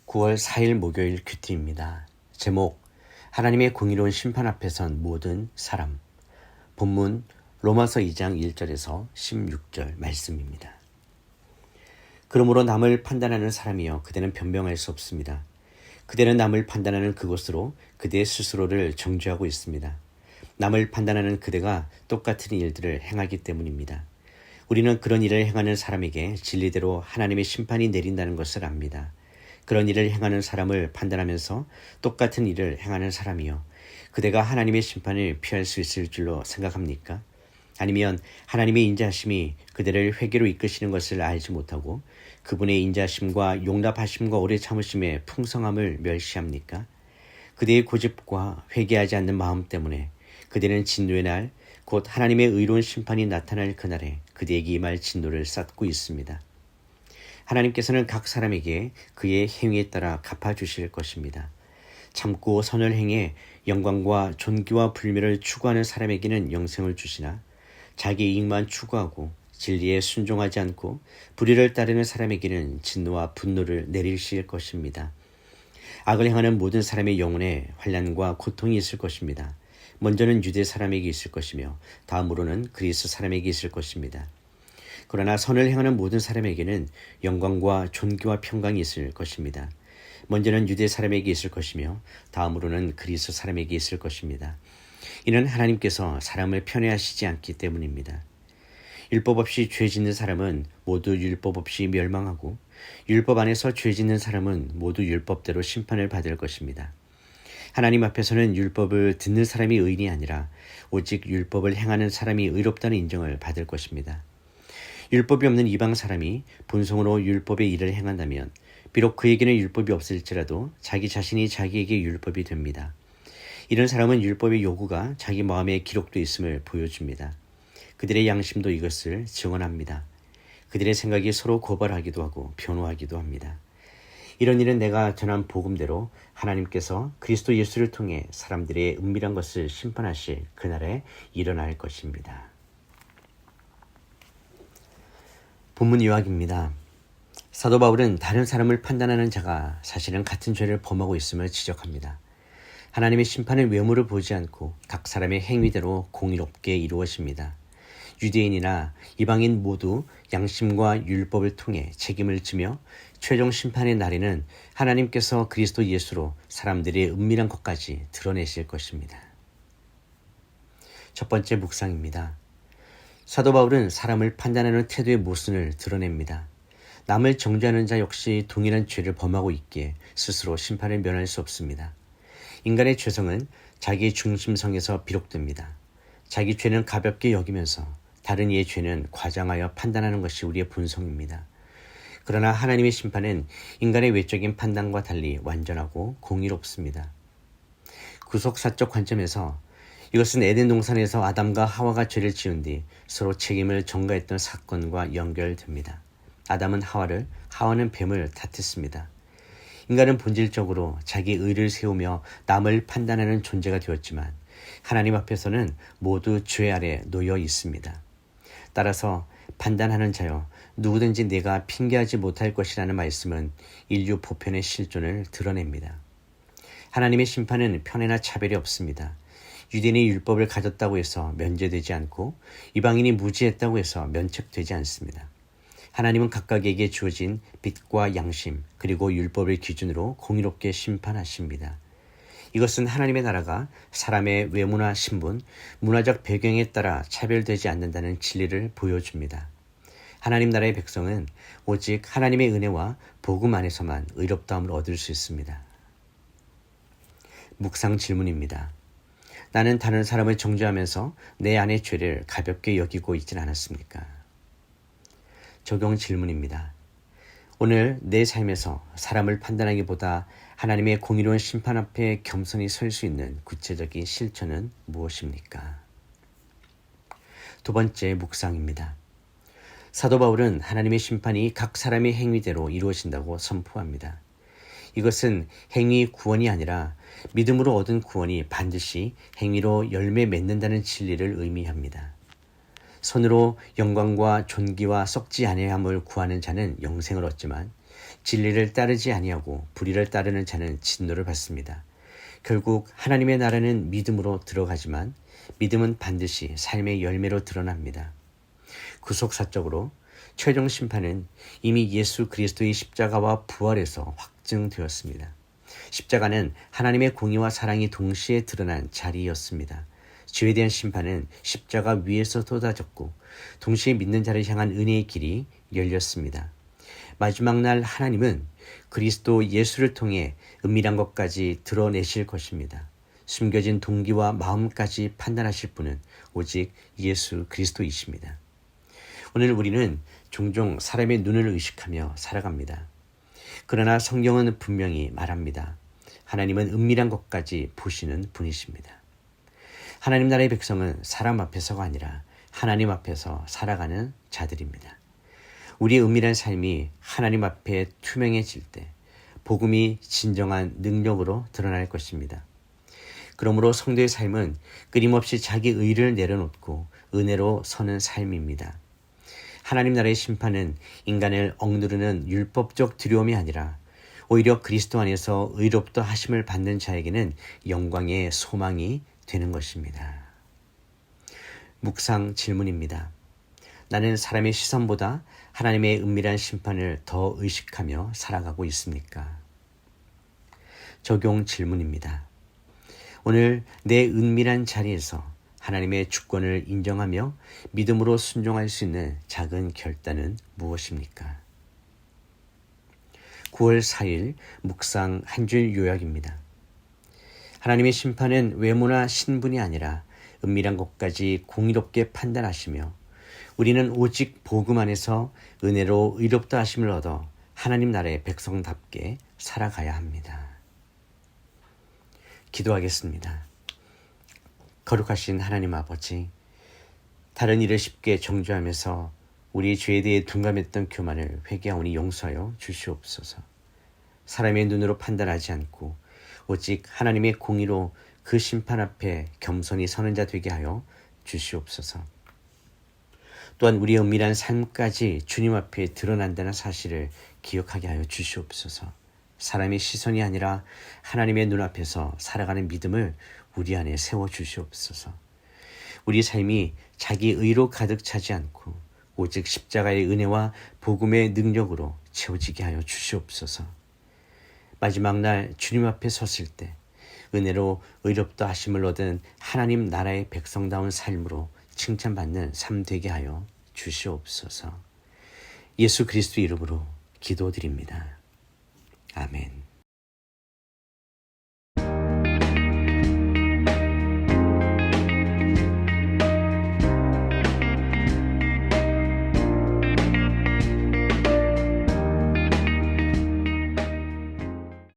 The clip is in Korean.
9월 4일 목요일 큐티입니다. 제목 하나님의 공의로운 심판 앞에 선 모든 사람. 본문 로마서 2장 1절에서 16절 말씀입니다. 그러므로 남을 판단하는 사람이여 그대는 변명할 수 없습니다. 그대는 남을 판단하는 그곳으로 그대의 스스로를 정죄하고 있습니다. 남을 판단하는 그대가 똑같은 일들을 행하기 때문입니다. 우리는 그런 일을 행하는 사람에게 진리대로 하나님의 심판이 내린다는 것을 압니다. 그런 일을 행하는 사람을 판단하면서 똑같은 일을 행하는 사람이요, 그대가 하나님의 심판을 피할 수 있을 줄로 생각합니까? 아니면 하나님의 인자하심이 그대를 회개로 이끄시는 것을 알지 못하고 그분의 인자하심과 용납하심과 오래 참으심의 풍성함을 멸시합니까? 그대의 고집과 회개하지 않는 마음 때문에 그대는 진노의 날, 곧 하나님의 의로운 심판이 나타날 그날에 그대에게 임할 진노를 쌓고 있습니다. 하나님께서는 각 사람에게 그의 행위에 따라 갚아주실 것입니다. 참고 선을 행해 영광과 존귀와 불멸을 추구하는 사람에게는 영생을 주시나 자기 이익만 추구하고 진리에 순종하지 않고 불의를 따르는 사람에게는 진노와 분노를 내리실 것입니다. 악을 행하는 모든 사람의 영혼에 환난과 고통이 있을 것입니다. 먼저는 유대 사람에게 있을 것이며 다음으로는 그리스 사람에게 있을 것입니다. 그러나 선을 행하는 모든 사람에게는 영광과 존귀와 평강이 있을 것입니다. 먼저는 유대 사람에게 있을 것이며 다음으로는 그리스 사람에게 있을 것입니다. 이는 하나님께서 사람을 편애하시지 않기 때문입니다. 율법 없이 죄 짓는 사람은 모두 율법 없이 멸망하고 율법 안에서 죄 짓는 사람은 모두 율법대로 심판을 받을 것입니다. 하나님 앞에서는 율법을 듣는 사람이 의인이 아니라 오직 율법을 행하는 사람이 의롭다는 인정을 받을 것입니다. 율법이 없는 이방 사람이 본성으로 율법의 일을 행한다면 비록 그에게는 율법이 없을지라도 자기 자신이 자기에게 율법이 됩니다. 이런 사람은 율법의 요구가 자기 마음에 기록되어 있음을 보여줍니다. 그들의 양심도 이것을 증언합니다. 그들의 생각이 서로 고발하기도 하고 변호하기도 합니다. 이런 일은 내가 전한 복음대로 하나님께서 그리스도 예수를 통해 사람들의 은밀한 것을 심판하실 그날에 일어날 것입니다. 본문 요약입니다. 사도 바울은 다른 사람을 판단하는 자가 사실은 같은 죄를 범하고 있음을 지적합니다. 하나님의 심판은 외모를 보지 않고 각 사람의 행위대로 공의롭게 이루어집니다. 유대인이나 이방인 모두 양심과 율법을 통해 책임을 지며 최종 심판의 날에는 하나님께서 그리스도 예수로 사람들의 은밀한 것까지 드러내실 것입니다. 첫 번째 묵상입니다. 사도 바울은 사람을 판단하는 태도의 모순을 드러냅니다. 남을 정죄하는 자 역시 동일한 죄를 범하고 있기에 스스로 심판을 면할 수 없습니다. 인간의 죄성은 자기 중심성에서 비롯됩니다. 자기 죄는 가볍게 여기면서 다른 이의 죄는 과장하여 판단하는 것이 우리의 본성입니다. 그러나 하나님의 심판은 인간의 외적인 판단과 달리 완전하고 공의롭습니다. 구속사적 관점에서 이것은 에덴 동산에서 아담과 하와가 죄를 지은 뒤 서로 책임을 전가했던 사건과 연결됩니다. 아담은 하와를, 하와는 뱀을 탓했습니다. 인간은 본질적으로 자기 의를 세우며 남을 판단하는 존재가 되었지만 하나님 앞에서는 모두 죄 아래 놓여 있습니다. 따라서 판단하는 자여 누구든지 내가 핑계하지 못할 것이라는 말씀은 인류 보편의 실존을 드러냅니다. 하나님의 심판은 편애나 차별이 없습니다. 유대인이 율법을 가졌다고 해서 면제되지 않고 이방인이 무지했다고 해서 면책되지 않습니다. 하나님은 각각에게 주어진 빛과 양심 그리고 율법을 기준으로 공의롭게 심판하십니다. 이것은 하나님의 나라가 사람의 외모나 신분, 문화적 배경에 따라 차별되지 않는다는 진리를 보여줍니다. 하나님 나라의 백성은 오직 하나님의 은혜와 복음 안에서만 의롭다함을 얻을 수 있습니다. 묵상 질문입니다. 나는 다른 사람을 정죄하면서 내 안의 죄를 가볍게 여기고 있진 않았습니까? 적용 질문입니다. 오늘 내 삶에서 사람을 판단하기보다 하나님의 공의로운 심판 앞에 겸손히 설 수 있는 구체적인 실천은 무엇입니까? 두 번째 묵상입니다. 사도 바울은 하나님의 심판이 각 사람의 행위대로 이루어진다고 선포합니다. 이것은 행위 구원이 아니라 믿음으로 얻은 구원이 반드시 행위로 열매 맺는다는 진리를 의미합니다. 손으로 영광과 존귀와 썩지 아니함을 구하는 자는 영생을 얻지만 진리를 따르지 아니하고 불의를 따르는 자는 진노를 받습니다. 결국 하나님의 나라는 믿음으로 들어가지만 믿음은 반드시 삶의 열매로 드러납니다. 구속사적으로 최종 심판은 이미 예수 그리스도의 십자가와 부활에서 확증되었습니다. 십자가는 하나님의 공의와 사랑이 동시에 드러난 자리였습니다. 죄에 대한 심판은 십자가 위에서 쏟아졌고 동시에 믿는 자를 향한 은혜의 길이 열렸습니다. 마지막 날 하나님은 그리스도 예수를 통해 은밀한 것까지 드러내실 것입니다. 숨겨진 동기와 마음까지 판단하실 분은 오직 예수 그리스도이십니다. 오늘 우리는 종종 사람의 눈을 의식하며 살아갑니다. 그러나 성경은 분명히 말합니다. 하나님은 은밀한 것까지 보시는 분이십니다. 하나님 나라의 백성은 사람 앞에서가 아니라 하나님 앞에서 살아가는 자들입니다. 우리의 은밀한 삶이 하나님 앞에 투명해질 때 복음이 진정한 능력으로 드러날 것입니다. 그러므로 성도의 삶은 끊임없이 자기 의를 내려놓고 은혜로 서는 삶입니다. 하나님 나라의 심판은 인간을 억누르는 율법적 두려움이 아니라 오히려 그리스도 안에서 의롭다 하심을 받는 자에게는 영광의 소망이 되는 것입니다. 묵상 질문입니다. 나는 사람의 시선보다 하나님의 은밀한 심판을 더 의식하며 살아가고 있습니까? 적용 질문입니다. 오늘 내 은밀한 자리에서 하나님의 주권을 인정하며 믿음으로 순종할 수 있는 작은 결단은 무엇입니까? 9월 4일 묵상 한 줄 요약입니다. 하나님의 심판은 외모나 신분이 아니라 은밀한 것까지 공의롭게 판단하시며 우리는 오직 복음 안에서 은혜로 의롭다 하심을 얻어 하나님 나라의 백성답게 살아가야 합니다. 기도하겠습니다. 거룩하신 하나님 아버지, 다른 일을 쉽게 정죄하면서 우리 죄에 대해 둔감했던 교만을 회개하오니 용서하여 주시옵소서. 사람의 눈으로 판단하지 않고 오직 하나님의 공의로 그 심판 앞에 겸손히 서는 자 되게 하여 주시옵소서. 또한 우리의 은밀한 삶까지 주님 앞에 드러난다는 사실을 기억하게 하여 주시옵소서. 사람의 시선이 아니라 하나님의 눈앞에서 살아가는 믿음을 우리 안에 세워주시옵소서. 우리 삶이 자기 의로 가득 차지 않고 오직 십자가의 은혜와 복음의 능력으로 채워지게 하여 주시옵소서. 마지막 날 주님 앞에 섰을 때 은혜로 의롭다 하심을 얻은 하나님 나라의 백성다운 삶으로 칭찬받는 삶 되게 하여 주시옵소서. 예수 그리스도 이름으로 기도드립니다.